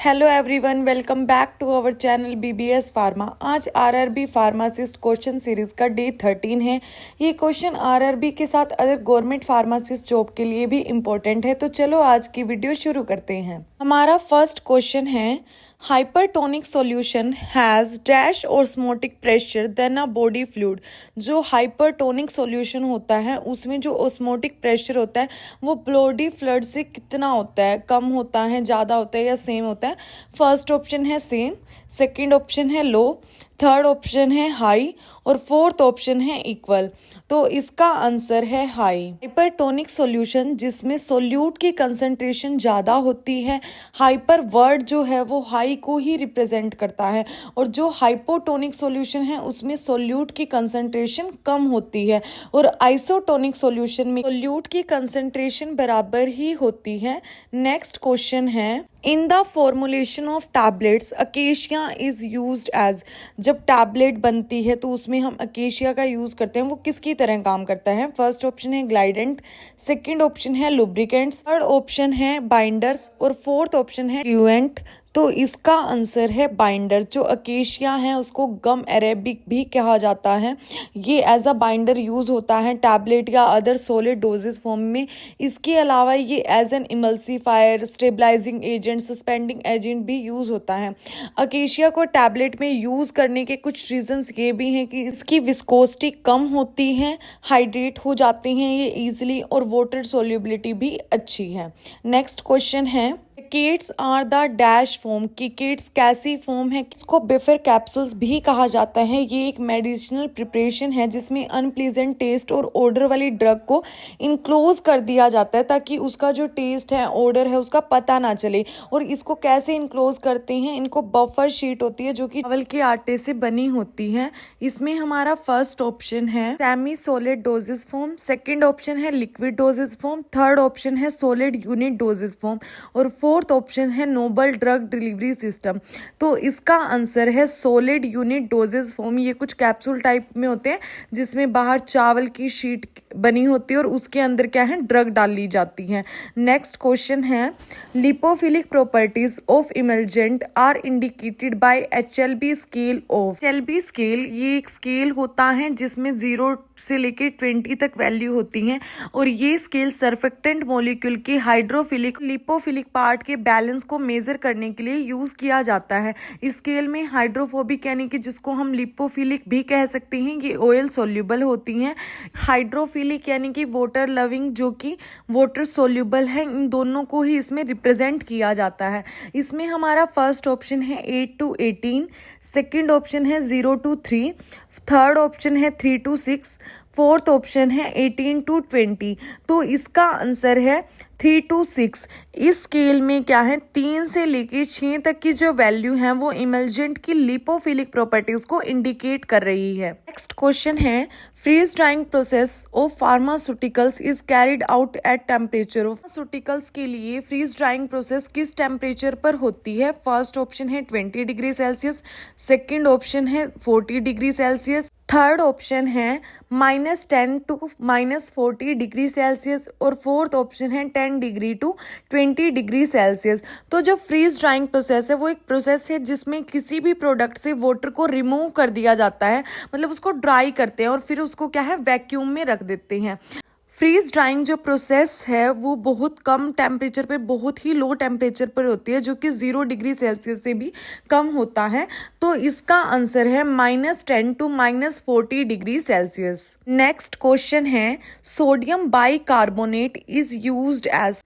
Hello everyone, welcome back to our channel BBS pharma. आज RRB pharmacist question series का day 13 है। ये question RRB के साथ अदर गवर्नमेंट फार्मासिस्ट जॉब के लिए भी इम्पोर्टेंट है। तो चलो आज की वीडियो शुरू करते हैं। हमारा फर्स्ट क्वेश्चन है, hypertonic solution has dash osmotic pressure then a body fluid. जो हाइपरटोनिक सॉल्यूशन होता है उसमें जो ऑस्मोटिक प्रेशर होता है वो बॉडी फ्लूइड से कितना होता है, कम होता है, ज़्यादा होता है या सेम होता है। फर्स्ट ऑप्शन है सेम, सेकंड ऑप्शन है लो, थर्ड ऑप्शन है हाई और फोर्थ ऑप्शन है इक्वल। तो इसका आंसर है हाई। हाइपरटोनिक सॉल्यूशन जिसमें सोल्यूट की कंसंट्रेशन ज़्यादा होती है, हाइपर वर्ड जो है वो हाई को ही रिप्रेजेंट करता है, और जो हाइपोटोनिक सॉल्यूशन है उसमें सोल्यूट की कंसंट्रेशन कम होती है, और आइसोटोनिक सॉल्यूशन में सोल्यूट की कंसंट्रेशन बराबर ही होती है। नेक्स्ट क्वेश्चन है, in the formulation of tablets acacia is used as. जब टैबलेट बनती है तो उसमें हम अकेशिया का यूज करते हैं, वो किसकी तरह काम करता है। फर्स्ट ऑप्शन है ग्लाइडेंट, सेकंड ऑप्शन है लुब्रिकेंट्स, थर्ड ऑप्शन है बाइंडर्स और फोर्थ ऑप्शन है ड्यूएंट। तो इसका आंसर है बाइंडर। जो अकेशिया है उसको गम अरेबिक भी कहा जाता है। ये एज अ बाइंडर यूज़ होता है टैबलेट या अदर सॉलिड डोजेस फॉर्म में। इसके अलावा ये as an emulsifier, stabilising agent, suspending agent भी यूज़ होता है। अकेशिया को टैबलेट में यूज़ करने के कुछ रीजंस ये भी हैं कि इसकी विस्कोसिटी कम होती है, हाइड्रेट हो जाते हैं ये ईजिली, और वाटर सोल्यूबिलिटी भी अच्छी है। नेक्स्ट क्वेश्चन है, किकेट्स आर द डैश फॉर्म। किकेट्स कैसी फॉर्म है? इसको बिफर कैप्सूल्स भी कहा जाता है। ये एक मेडिसिनल प्रिपरेशन है जिसमें अनप्लीजेंट टेस्ट और ऑर्डर वाली ड्रग को इनक्लोज कर दिया जाता है ताकि उसका जो टेस्ट है, ऑर्डर है, उसका पता ना चले। और इसको कैसे इनक्लोज करते हैं? इनको बफर शीट होती है जो कि चावल के आटे से बनी होती है। इसमें हमारा फर्स्ट ऑप्शन है semi solid dosage form, second option है liquid dosage form, third option है सॉलिड यूनिट डोजेस फॉर्म और फोर्थ ऑप्शन है नोबल ड्रग डिलीवरी सिस्टम। तो इसका आंसर है सॉलिड यूनिट डोजेस फॉर्म। ये कुछ कैप्सूल टाइप में होते हैं जिसमें बाहर चावल की शीट बनी होती है और उसके अंदर क्या है, ड्रग डाली जाती है। नेक्स्ट क्वेश्चन है, lipophilic properties of emulgent are indicated by HLB scale of. HLB scale ये एक स्केल होता है जिसमें 0 से लेके 20 तक वैल्यू होती हैं, और ये स्केल सर्फेक्टेंट मॉलिक्यूल के हाइड्रोफिलिक लिपोफिलिक पार्ट के बैलेंस को मेजर करने के लिए यूज किया जाता है। इस स्केल में हाइड्रोफोबिक यानी कि जिसको हम लिपोफिलिक भी कह सकते हैं, ये ऑयल सोल्यूबल होती हैं। हाइड्रोफिलिक यानी कि वाटर लविंग जो कि वाटर सोल्यूबल है। इन दोनों को ही इसमें रिप्रेजेंट किया जाता है। इसमें हमारा फर्स्ट ऑप्शन है 8 to 18, सेकेंड ऑप्शन है 0 to 3, थर्ड ऑप्शन है 3 to 6, फोर्थ ऑप्शन है 18 to 20। तो इसका आंसर है 3 to 6। इस स्केल में क्या है, 3 से लेके 6 तक की जो वैल्यू है वो इमल्जेंट की लिपोफिलिक प्रॉपर्टीज को इंडिकेट कर रही है। नेक्स्ट क्वेश्चन है, freeze drying process of pharmaceuticals is carried out at temperature. Pharmaceuticals के लिए फ्रीज ड्राइंग प्रोसेस किस टेम्परेचर पर होती है? फर्स्ट ऑप्शन है 20 डिग्री सेल्सियस, सेकेंड ऑप्शन है 40 डिग्री सेल्सियस, थर्ड ऑप्शन है -10 to -40 डिग्री सेल्सियस और फोर्थ ऑप्शन है 10 डिग्री to 20 डिग्री सेल्सियस। तो जो फ्रीज ड्राइंग प्रोसेस है वो एक प्रोसेस है जिसमें किसी भी प्रोडक्ट से वाटर को रिमूव कर दिया जाता है, मतलब उसको ड्राई करते हैं और फिर उसको क्या है, वैक्यूम में रख देते हैं। फ्रीज ड्राइंग जो प्रोसेस है वो बहुत कम टेम्परेचर पे, बहुत ही लो टेम्परेचर पर होती है जो कि 0 डिग्री सेल्सियस से भी कम होता है। तो इसका आंसर है -10 to -40 degree Celsius. Next question है, sodium bicarbonate is used as.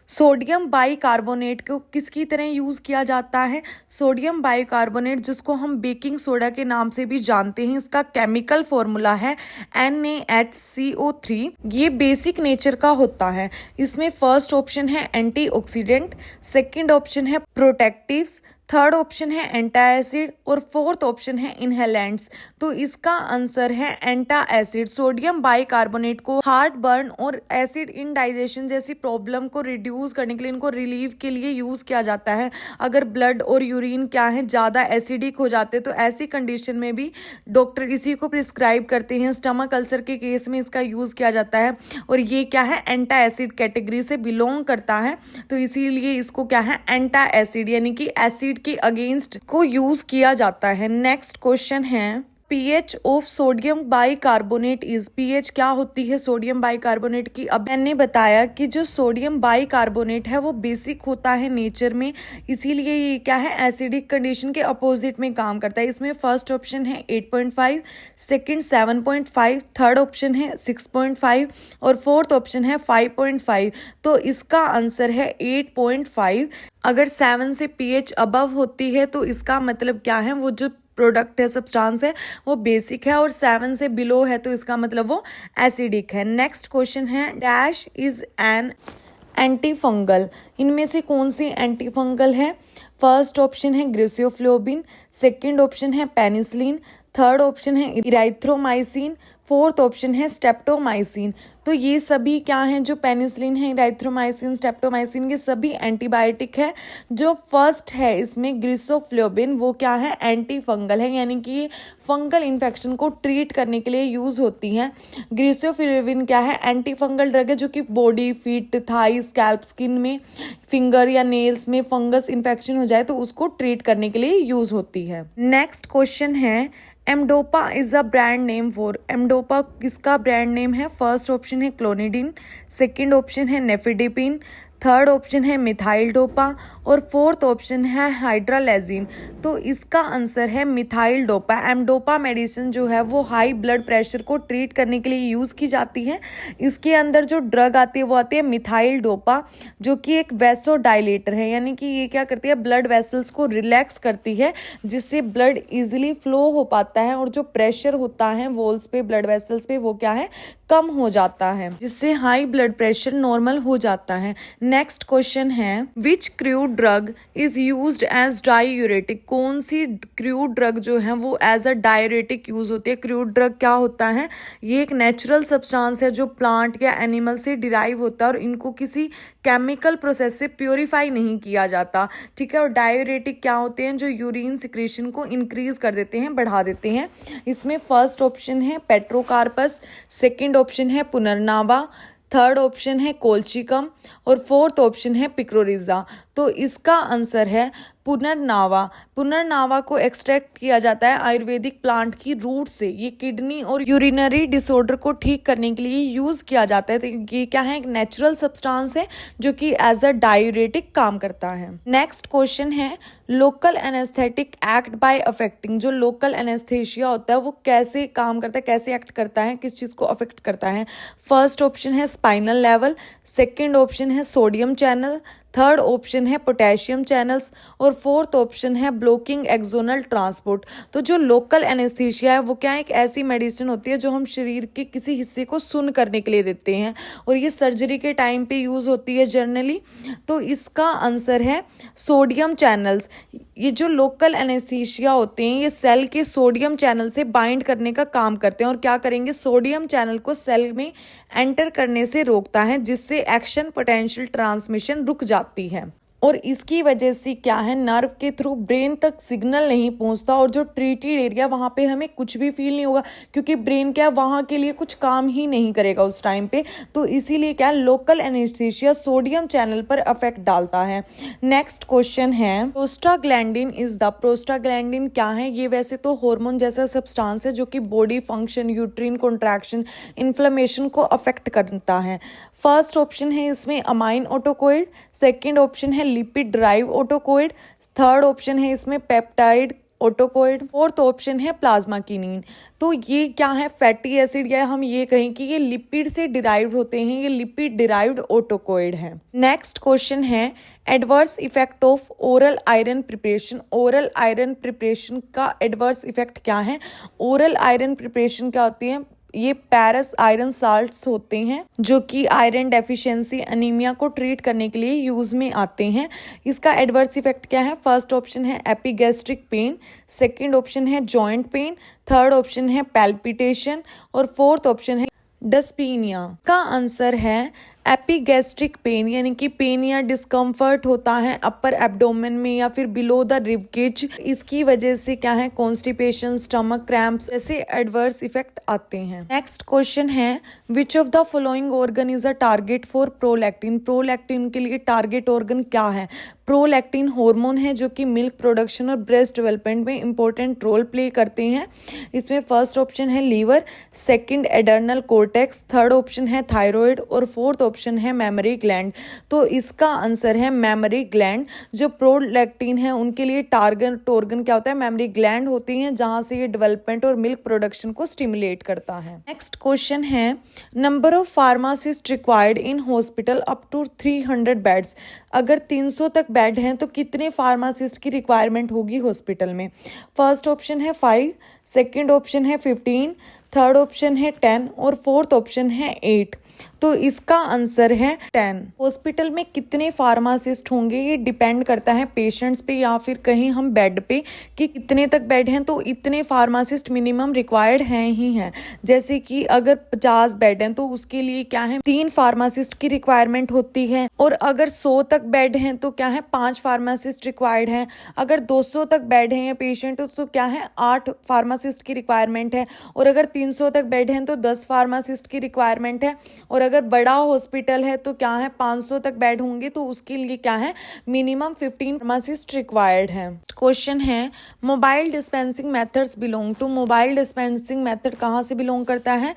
Sodium bicarbonate को किसकी तरह यूज़ किया जाता है? सोडियम बाइकार्बोनेट जिसको हम बेकिंग सोडा के नाम से भी जानते हैं, इसका केमिकल फॉर्मूला है NaHCO3। ये बेसिक नेचर का होता है। इसमें फर्स्ट ऑप्शन है एंटीऑक्सीडेंट, सेकंड ऑप्शन है प्रोटेक्टिव्स, थर्ड ऑप्शन है एंटा एसिड और फोर्थ ऑप्शन है इनहेलेंट्स। तो इसका आंसर है एंटा एसिड। सोडियम बाइकार्बोनेट को हार्ट बर्न और एसिड इनडाइजेशन जैसी प्रॉब्लम को रिड्यूस करने के लिए, इनको रिलीव के लिए यूज किया जाता है। अगर ब्लड और यूरिन क्या है ज्यादा एसिडिक हो जाते तो ऐसी कंडीशन में भी डॉक्टर इसी को प्रिस्क्राइब करते हैं। स्टमक अल्सर के केस में इसका यूज किया जाता है और ये क्या है एंटा एसिड कैटेगरी से बिलोंग करता है। तो इसीलिए इसको क्या है एंटा एसिड यानी कि एसिड के अगेंस्ट को यूज किया जाता है। नेक्स्ट क्वेश्चन है pH of sodium bicarbonate is. pH क्या होती है सोडियम बाइकार्बोनेट की? अब मैंने बताया कि जो सोडियम बाइकार्बोनेट है वो बेसिक होता है नेचर में, इसीलिए ये क्या है एसिडिक कंडीशन के अपोजिट में काम करता है। इसमें फर्स्ट ऑप्शन है 8.5, सेकंड 7.5, थर्ड ऑप्शन है 6.5 और फोर्थ ऑप्शन है 5.5। तो इसका आंसर है 8.5। अगर 7 से pH अबव होती है तो इसका मतलब क्या है, वो जो प्रोडक्ट है सब्सटेंस है वो बेसिक है, और 7 से बिलो है तो इसका मतलब वो एसिडिक है। नेक्स्ट क्वेश्चन है dash is an anti fungal. इनमें से कौन सी एंटी फंगल है? फर्स्ट ऑप्शन है ग्रिसियोफ्लोबिन, सेकंड ऑप्शन है पेनिसिलिन, थर्ड ऑप्शन है इराइथ्रोमाइसिन, फोर्थ ऑप्शन है स्टेप्टोमाइसिन। तो ये सभी क्या हैं, जो पेनिसिलिन है, इराइथ्रोमाइसिन, स्टेप्टोमाइसिन, ये सभी एंटीबायोटिक है। जो फर्स्ट है इसमें ग्रिसोफ्लोबिन वो क्या है एंटी फंगल है, यानी कि ये फंगल इन्फेक्शन को ट्रीट करने के लिए यूज होती हैं। ग्रिसोफ्लोबिन क्या है एंटी फंगल ड्रग है जो कि body, feet, thigh, scalp, skin में, फिंगर या नेल्स में फंगस इन्फेक्शन हो जाए तो उसको ट्रीट करने के लिए यूज होती है। नेक्स्ट क्वेश्चन है Emdopa is a brand name for. Emdopa किसका ब्रांड नेम है? फर्स्ट ऑप्शन है क्लोनिडिन, सेकंड ऑप्शन है नेफिडिपिन, थर्ड ऑप्शन है मिथाइल डोपा और फोर्थ ऑप्शन है हाइड्रालेजिन। तो इसका आंसर है मिथाइल डोपा। एमडोपा मेडिसिन जो है वो हाई ब्लड प्रेशर को ट्रीट करने के लिए यूज़ की जाती है। इसके अंदर जो ड्रग आती है वो आती है मिथाइल डोपा, जो कि एक वैसोडाइलेटर है, यानी कि ये क्या करती है ब्लड वेसल्स को रिलैक्स करती है जिससे ब्लड इजीली फ्लो हो पाता है, और जो प्रेशर होता है वॉल्स पे, ब्लड वेसल्स पे, वो क्या है कम हो जाता है, जिससे हाई ब्लड प्रेशर नॉर्मल हो जाता है। नेक्स्ट क्वेश्चन है which crude drug is used as diuretic. कौन सी क्रूड ड्रग जो है वो एज अ डायूरेटिक यूज होती है? क्रूड ड्रग क्या होता है? ये एक नेचुरल सब्सटेंस है जो प्लांट या एनिमल से डिराइव होता है और इनको किसी केमिकल प्रोसेस से प्योरीफाई नहीं किया जाता, ठीक है। और डायूरेटिक क्या होते हैं? जो यूरिन सिक्रेशन को इंक्रीज कर देते हैं, बढ़ा देते हैं। इसमें फर्स्ट ऑप्शन है पेट्रोकार्पस, सेकंड ऑप्शन है पुनर्नावा, थर्ड ऑप्शन है कोल्चिकम और फोर्थ ऑप्शन है पिक्रोरिजा। तो इसका आंसर है पुनर्नावा। पुनर्नावा को एक्सट्रैक्ट किया जाता है आयुर्वेदिक प्लांट की रूट से। ये किडनी और यूरिनरी डिसऑर्डर को ठीक करने के लिए यूज किया जाता है। तो ये क्या है, एक नेचुरल सब्सटेंस है जो कि एज अ डायूरेटिक काम करता है। नेक्स्ट क्वेश्चन है local anaesthetic act by affecting. जो लोकल एनेस्थेशिया होता है वो कैसे काम करता है, कैसे एक्ट करता है, किस चीज को अफेक्ट करता है? फर्स्ट ऑप्शन है स्पाइनल लेवल, सेकेंड ऑप्शन है सोडियम चैनल, थर्ड ऑप्शन है पोटेशियम चैनल्स और फोर्थ ऑप्शन है ब्लॉकिंग एक्सोनल ट्रांसपोर्ट। तो जो लोकल एनेस्थीसिया है वो क्या है, एक ऐसी मेडिसिन होती है जो हम शरीर के किसी हिस्से को सुन्न करने के लिए देते हैं और ये सर्जरी के टाइम पे यूज़ होती है जनरली। तो इसका आंसर है सोडियम चैनल्स। ये जो लोकल एनेस्थीसिया होते हैं ये सेल के सोडियम चैनल से बाइंड करने का काम करते हैं और क्या करेंगे, सोडियम चैनल को सेल में एंटर करने से रोकता है जिससे एक्शन पोटेंशियल ट्रांसमिशन रुक जाती है। और इसकी वजह से क्या है, नर्व के थ्रू ब्रेन तक सिग्नल नहीं पहुंचता और जो ट्रीटेड एरिया वहाँ पे हमें कुछ भी फील नहीं होगा क्योंकि ब्रेन क्या वहाँ के लिए कुछ काम ही नहीं करेगा उस टाइम पे। तो इसीलिए क्या लोकल एनेस्थीसिया सोडियम चैनल पर अफेक्ट डालता है। नेक्स्ट क्वेश्चन है प्रोस्टाग्लैंडिन इज द। प्रोस्टाग्लैंडिन क्या है? ये वैसे तो हार्मोन जैसा सब्सटेंस है जो कि body function, uterine contraction, inflammation को अफेक्ट करता है। फर्स्ट ऑप्शन है इसमें अमाइन ऑटोकोइड, सेकेंड ऑप्शन है लिपिड ड्राइव ऑटोकोइड, थर्ड ऑप्शन है इसमें पेप्टाइड ऑटोकोइड, फोर्थ ऑप्शन है प्लाज्मा किनीन। तो ये क्या है, फैटी एसिड, या हम ये कहें कि ये लिपिड से डिराइव्ड होते हैं, ये लिपिड डिराइव्ड ऑटोकोइड है। नेक्स्ट क्वेश्चन है adverse effect of oral iron preparation. Oral iron preparation का एडवर्स इफेक्ट क्या है? ओरल आयरन प्रिपरेशन क्या होती है, ये पैरस आयरन साल्ट्स होते हैं जो कि आयरन डेफिशिएंसी अनीमिया को ट्रीट करने के लिए यूज में आते हैं। इसका एडवर्स इफेक्ट क्या है? फर्स्ट ऑप्शन है एपिगैस्ट्रिक पेन, सेकंड ऑप्शन है जॉइंट पेन, थर्ड ऑप्शन है पैल्पिटेशन और फोर्थ ऑप्शन है डिस्पीनिया। का आंसर है एपिगैस्ट्रिक पेन, यानी कि पेन या डिस्कम्फर्ट होता है अपर एब्डोमेन में या फिर बिलो द रिब केज। इसकी वजह से क्या है, कॉन्स्टिपेशन, स्टमक क्रैम्प्स ऐसे एडवर्स इफेक्ट आते हैं। नेक्स्ट क्वेश्चन है which of the following organ is a target for prolactin. Prolactin के लिए टारगेट ऑर्गन क्या है? प्रोलैक्टिन हार्मोन है जो कि मिल्क प्रोडक्शन और ब्रेस्ट डेवलपमेंट में इंपॉर्टेंट रोल प्ले करते हैं। इसमें फर्स्ट ऑप्शन है liver, second adrenal cortex, third option है थायराइड और फोर्थ ऑप्शन है मेमोरी ग्लैंड। तो इसका आंसर है मेमोरी ग्लैंड। जो प्रोलैक्टिन है उनके लिए टारगेट ऑर्गन क्या होता है? मेमोरी ग्लैंड होती हैं जहां से ये डेवलपमेंट और मिल्क प्रोडक्शन को स्टिमुलेट करता है। नेक्स्ट क्वेश्चन है number of pharmacist required in hospital up to 300 beds. अगर 300 तक बेड हैं तो कितने फार्मासिस्ट की रिक्वायरमेंट होगी हॉस्पिटल में? फर्स्ट ऑप्शन है 5, सेकंड ऑप्शन है 15, थर्ड ऑप्शन है 10 और फोर्थ ऑप्शन है 8। तो इसका आंसर है 10। हॉस्पिटल में कितने फार्मासिस्ट होंगे ये डिपेंड करता है पेशेंट्स पे या फिर कहीं हम बेड पे कि कितने तक बेड हैं, तो इतने फार्मासिस्ट मिनिमम रिक्वायर्ड हैं ही हैं। जैसे कि अगर 50 बेड हैं तो उसके लिए क्या है 3 फार्मासिस्ट की रिक्वायरमेंट होती है, और अगर 100 तक बेड हैं तो क्या है 5 फार्मासिस्ट रिक्वायर्ड हैं। अगर 200 तक बेड हैं या पेशेंट तो क्या है 8 फार्मासिस्ट की रिक्वायरमेंट है, और अगर 300 तक बेड हैं तो 10 फार्मासिस्ट की रिक्वायरमेंट है, और अगर बड़ा हॉस्पिटल है तो क्या है 500 तक बेड होंगे तो उसके लिए क्या है मिनिमम 15 फार्मासिस्ट रिक्वायर्ड है। क्वेश्चन है mobile dispensing methods belong to. Mobile dispensing method कहाँ से बिलोंग करता है?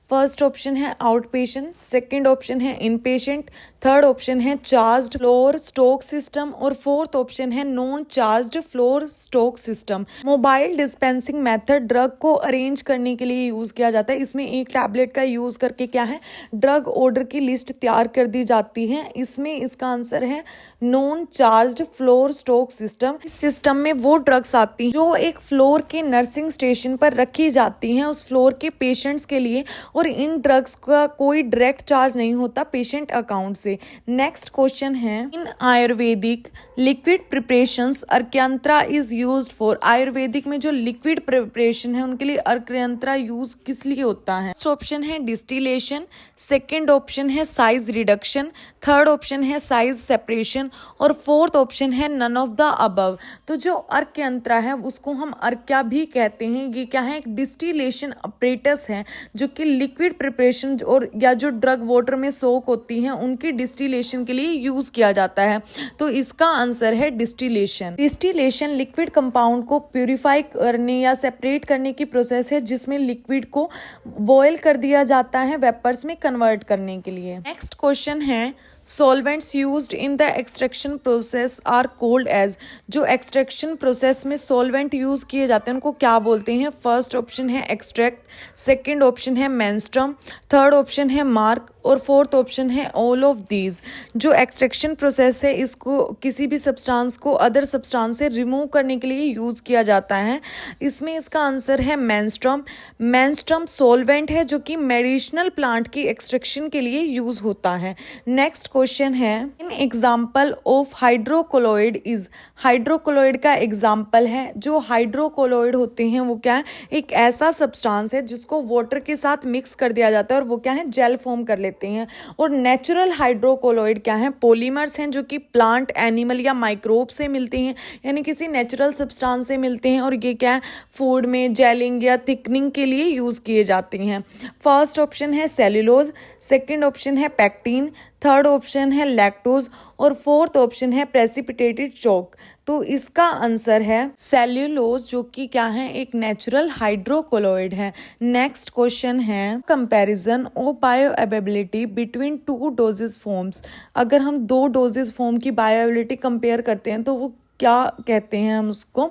फर्स्ट ऑप्शन है आउट पेशेंट, सेकेंड ऑप्शन है इन पेशेंट, थर्ड ऑप्शन है चार्ज्ड फ्लोर स्टॉक सिस्टम और फोर्थ ऑप्शन है non charged floor stock system. Mobile dispensing method drug को अरेंज करने के लिए यूज किया जाता है। इसमें एक टैबलेट का यूज करके क्या है ड्रग ऑर्डर की लिस्ट तैयार कर दी जाती है। इसमें इसका आंसर है non charged floor stock system. इस सिस्टम में वो ड्रग्स आती हैं जो एक फ्लोर के नर्सिंग स्टेशन पर रखी जाती हैं उस फ्लोर के पेशेंट्स के लिए, और इन ड्रग्स का कोई डायरेक्ट चार्ज नहीं होता पेशेंट अकाउंट से। नेक्स्ट क्वेश्चन है in Ayurvedic liquid preparations Arkayantra is used for. Ayurvedic में जो लिक्विड प्रिपरेशन है उनके लिए अर्क्यंत्रा यूज किस लिए होता है? फर्स्ट ऑप्शन है डिस्टिलेशन, सेकंड ऑप्शन है साइज रिडक्शन, थर्ड ऑप्शन है साइज सेपरेशन और फोर्थ ऑप्शन है नन ऑफ द अबव। तो जो अर्क्यंत्रा है उसको हम अर्क्या भी कहते हैं। ये क्या है एक डिस्टिलेशन अपरेटस है जो कि लिक्विड प्रिपरेशन और या जो ड्रग वाटर में सोक होती हैं उनकी डिस्टिलेशन के लिए यूज किया जाता है। तो इसका आंसर है डिस्टिलेशन। डिस्टिलेशन लिक्विड कंपाउंड को प्यूरिफाई करने या सेपरेट करने की प्रोसेस है जिसमें लिक्विड को बॉयल कर दिया जाता है वेपर्स में कन्वर्ट करने के लिए। नेक्स्ट क्वेश्चन है solvents used in the extraction process are called as. जो एक्सट्रैक्शन प्रोसेस में सॉल्वेंट यूज किए जाते हैं उनको क्या बोलते हैं? फर्स्ट ऑप्शन है एक्सट्रैक्ट, सेकंड ऑप्शन है मेंस्ट्रम, थर्ड ऑप्शन है मार्क और फोर्थ ऑप्शन है ऑल ऑफ दीज। जो एक्सट्रैक्शन प्रोसेस है इसको किसी भी सब्सटेंस को अदर सब्सटेंस से रिमूव करने के लिए यूज किया जाता है। इसमें इसका आंसर है मेंस्ट्रम। मेंस्ट्रम सॉल्वेंट है जो कि मेडिसिनल प्लांट की एक्सट्रैक्शन के लिए यूज होता है। नेक्स्ट क्वेश्चन है इन एग्जाम्पल ऑफ हाइड्रोकोलोइड इज। हाइड्रोकोलोइड का एग्जाम्पल है जो हाइड्रोकोलोइड होते हैं वो क्या है एक ऐसा सब्सटेंस है जिसको वाटर के साथ मिक्स कर दिया जाता है और वो क्या है जेल फॉर्म कर लेते हैं। और नेचुरल हाइड्रोकोलोइड क्या है पॉलीमर्स हैं जो कि प्लांट एनिमल या माइक्रोब से मिलते हैं, यानी किसी नेचुरल सब्सटेंस से मिलते हैं और ये क्या है फूड में जेलिंग या थिकनिंग के लिए यूज किए जाते हैं। फर्स्ट ऑप्शन है सेल्यूलोज, सेकंड ऑप्शन है पैक्टिन, थर्ड ऑप्शन है लैक्टोज और फोर्थ ऑप्शन है प्रेसिपिटेटेड चॉक। तो इसका आंसर है सेल्यूलोज जो कि क्या है एक नेचुरल हाइड्रोकोलोइड है। नेक्स्ट क्वेश्चन है comparison of bioavailability between 2 doses forms. अगर हम 2 डोजेस फॉर्म की बायोअवेलेबिलिटी कंपेयर करते हैं तो वो क्या कहते हैं हम उसको।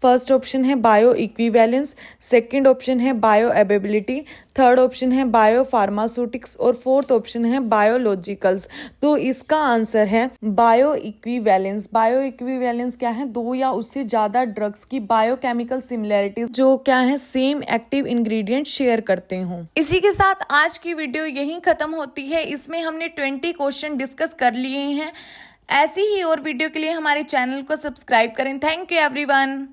फर्स्ट ऑप्शन है बायो इक्विवेलेंस, सेकंड ऑप्शन है बायो अवेबिलिटी, थर्ड ऑप्शन है बायो फार्मास्यूटिक्स और फोर्थ ऑप्शन है बायोलॉजिकल्स। तो इसका आंसर है बायो इक्विवेलेंस। बायो इक्विवेलेंस क्या है, दो या उससे ज्यादा ड्रग्स की बायोकेमिकल सिमिलैरिटीज जो क्या है सेम एक्टिव इंग्रेडिएंट शेयर करते हों। इसी के साथ आज की वीडियो यहीं खत्म होती है। इसमें हमने 20 क्वेश्चन डिस्कस कर लिए हैं। ऐसी ही और वीडियो के लिए हमारे चैनल को सब्सक्राइब करें। Thank you everyone.